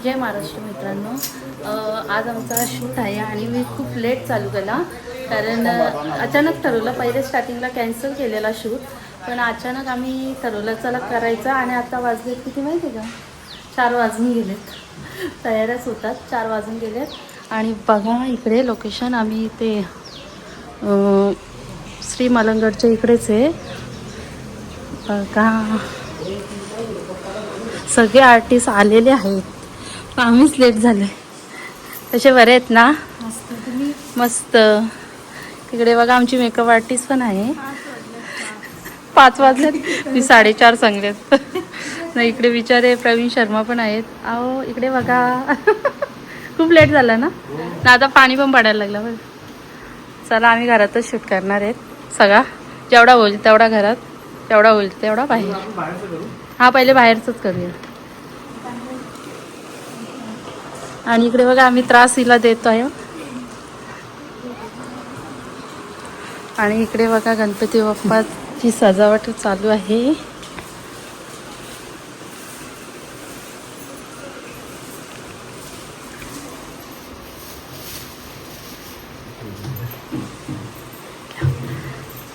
जय महाराष्ट्र मित्रांनो. आज आमचा शूट आहे आणि मी खूप लेट चालू केला कारण अचानक ठरवलं. पहिले स्टार्टिंगला कॅन्सल केलेला शूट, पण अचानक आम्ही ठरवलं चला करायचं. आणि आता वाजलेत किती माहिती आहे का? 4 वाजून गेलेत. तयारच होतात, 4 वाजून गेलेत. आणि बघा इकडे लोकेशन आम्ही ते श्री मलंगडच्या इकडेच आहे बघा. सगळे आर्टिस्ट आलेले आहेत, आम्हीच लेट झाले. तसे बरे आहेत ना? मस्त. तिकडे बघा आमची मेकअप आर्टिस्ट पण आहे. 5 वाजलेत, मी 4:30 सांगलेत. नाही इकडे विचारे प्रवीण शर्मा पण आहेत. अहो इकडे बघा. खूप लेट झाला ना आता पाणी पण पडायला लागलं. बरं चला आम्ही घरातच शूट करणार आहेत. सगळा जेवढा होईल तेवढा घरात, जेवढा होईल तेवढा बाहेर. हा पहिले बाहेरचंच करूया. आणि इकडे बघा आम्ही त्रास हिला देतो आहे. आणि इकडे बघा गणपती बाप्पाची सजावट चालू आहे.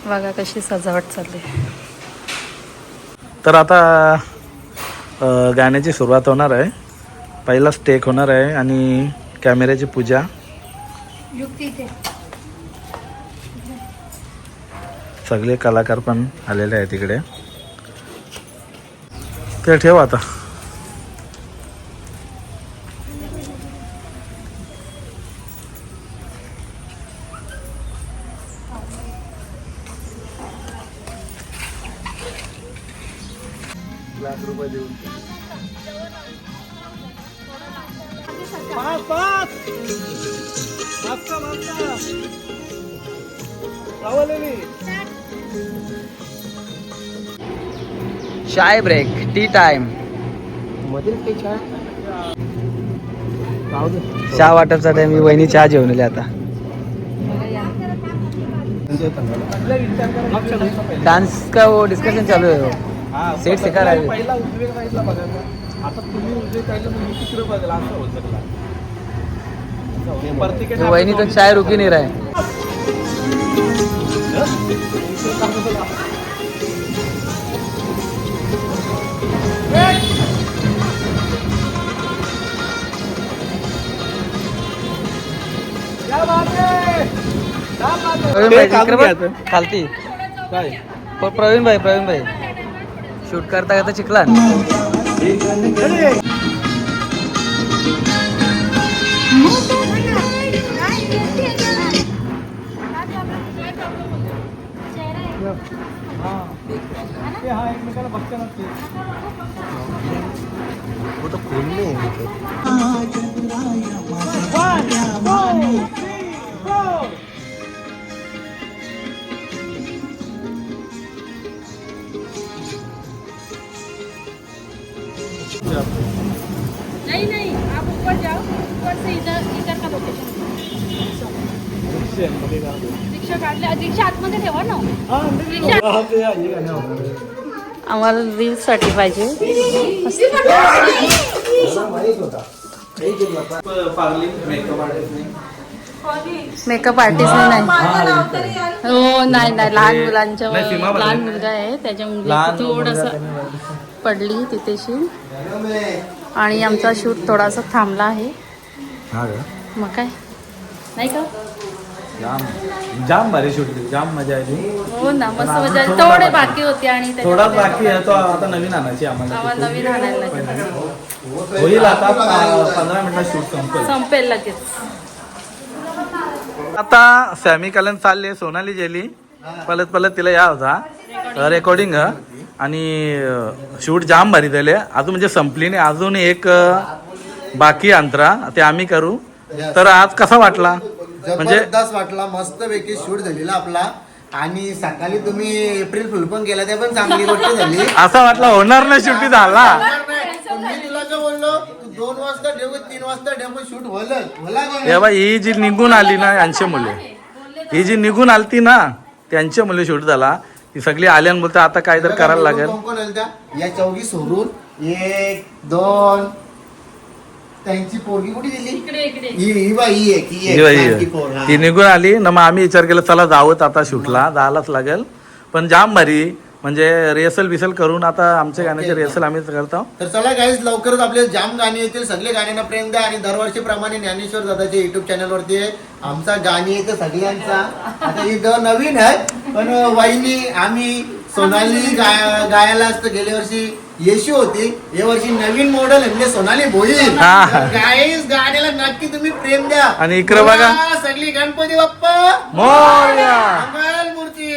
बघा कशी सजावट चालली. तर आता गाण्याची सुरुवात होणार आहे. पहिला स्टेक होणार आहे आणि कॅमेऱ्याची पूजा. सगळे कलाकार पण आलेले आहेत तिकडे. ते ठेव आता. ₹1,00,000 देऊन चाय ब्रेक, टी टाइम. चहा वाटपचा टाइम. मी वहिनी चहा जेवण आले आता. डान्स का वो डिस्कशन चालू आहे. वो सेट से का रहा पहिला उजव्या साईडला बघायचा. आता तुम्ही उजव्या साईडला मी तिकडे बघायला असं होत शकला. वहिनी तो चाय रुकी नहीं रहा है. खालती प्रवीण भाई शूट करता करता चिखला. वो तो खोलने नहीं आप ऊपर जाओ. ऊपर से इधर का लोकेशन. रिक्षा काढल्या. रिक्षा आतमध्ये ठेवा ना. आम्हाला रील्ससाठी पाहिजे. मेकअप आर्टिस्ट नाही. हो नाही लहान मुलांच्या. लहान मुलगा आहे त्याच्यामुळे थोडंसं पडली तिथेशी. आणि आमचा शूट थोडासा थांबला आहे. मग काय नाही का. जाम भारी शूट, जाम मजा आली. हो ना मस्त मजा आली. थोडे बाकी होते आणि थोडाच बाकी आहे तो. आता नवीन आणायची आम्हाला. नवीन आणायला लागेल. होईल आता 15 मिनिटात शूट संपेल लगेच. आता सॅमी कलन चालले. सोनाली गेली पलत तिला या होता रेकॉर्डिंग. आणि शूट जाम भारी झाले. अजून म्हणजे संपली नाही. अजून एक बाकी अंतरा ते आम्ही करू. तर आज कसा वाटला? म्हणजे जबरदस्त वाटला. मस्त पैकी शूट झालेला आपला. आणि सकाळी तुम्ही एप्रिल फुल पण केला, ते पण चांगली गोष्ट झाली. असा वाटला होणार नाही शूट झाला. मी तुला काय बोललो, तू 2 वाजता ठेव 3 वाजता ठेव शूट होला. ही जी निघून आली ना यांची मुले, ही जी निघून आलती ना त्यांच्या मुले शूट झाला. ही सगळी आल्यान बोलता आता काय तर करायला लागेल. या 24 सोडून 1 2 त्यांची पोरगी कुठे दिली इकडे इकडे ही बाई ही एक, ही एक, ही बाई बारकी पोर, हा. ती निघून आली ना, मग आम्ही विचार केला चला जावं आता शूटला, जायलाच लागेल. पण जाम भारी म्हणजे रिहर्सल बिसल करून आता आमच्या गाण्याची रिहर्सल आम्ही करतो. तर चला गाईज लवकरच आपले जाम गाणी येतील. सगळे गाण्यांना प्रेम द्या आणि दरवर्षीप्रमाणे ज्ञानेश्वर दादाच्या युट्यूब चॅनलवरती आमचा गाणी येतं सगळ्यांचा. आता ही नवीन आहे पण वाहिनी आम्ही सोनाली गायला असतं. गेल्या वर्षी येशू होती, या वर्षी नवीन मॉडेल म्हणजे सोनाली भोईर. हा. गाईज गाण्याला नक्की तुम्ही प्रेम द्या. आणि इकडे बघा. सगळी गणपती बाप्पा मोरया. मंगलमूर्ती.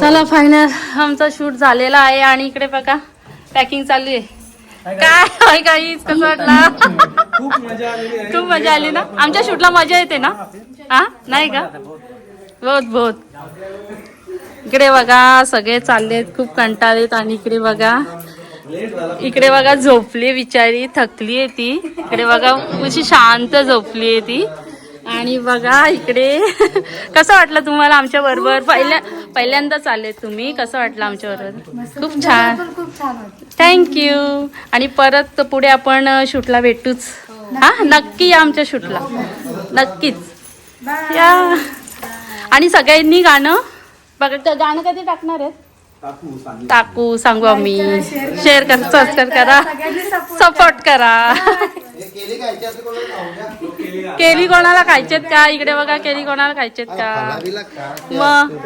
चला फायनल आमचा शूट झालेला आहे आणि इकडे बघा पॅकिंग चालू आहे. काय काहीच कसं वाटला? खूप मजा आली ना. आमच्या शूटला मजा येते ना. हा नाही का? बहुत बहुत. इकडे बघा सगळे चाललेत, खूप कंटाळलेत. आणि इकडे बघा झोपली बिचारी, थकली आहे ती. इकडे बघा अशी शांत झोपली आहे ती. आणि बघा इकडे कसं वाटलं तुम्हाला आमच्या बरोबर? पहिल्यांदा चाललेत तुम्ही, कसं वाटलं आमच्या बरोबर? खूप छान. थँक्यू. आणि परत पुढे आपण शूटला भेटूच. हा नक्की या आमच्या शूटला, नक्कीच या. आणि सगळ्यांनी गाणं बघा, गाणं कधी टाकणार आहेत? टाकू, सांगू आम्ही. शेअर करा, सबस्क्राईब करा, सपोर्ट करा. केली कोणाला खायचेत का? इकडे बघा केली कोणाला खायचेत का? मग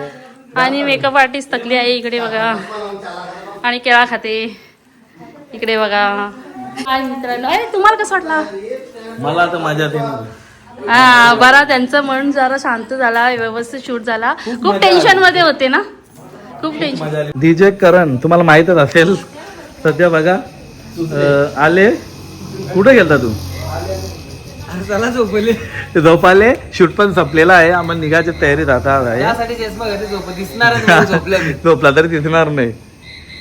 आणि मेकअप आर्टिस्ट थकली आहे इकडे बघा. आणि केळा खाते इकडे बघा. हाय मित्रांनो, तुम्हाला कसं वाटला? मला आता मजा येते. हा बरा, त्यांचं मन जरा शांत झाला, व्यवस्थित शूट झाला. खूप टेन्शन मध्ये होते ना, खूप टेन्शन. डीजे करण तुम्हाला माहीतच असेल. सध्या बघा आले. कुठे गेलता तू? चला झोपले. झोपाले. शूट पण संपलेला आहे, आम्हाला निघायची तयारीत आता आहे. त्यासाठी चष्मा घातली, दिसणार झोपल्या मी. झोपला तरी दिसणार नाही.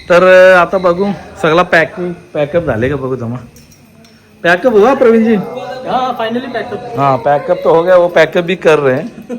तर आता बघू सगळा पैकअप झाले का बघू. जमा पैकअप हुआ प्रवीण जी? हाँ फाइनली पैकअप. हाँ पैकअप तो हो गया, वो पैकअप भी कर रहे हैं.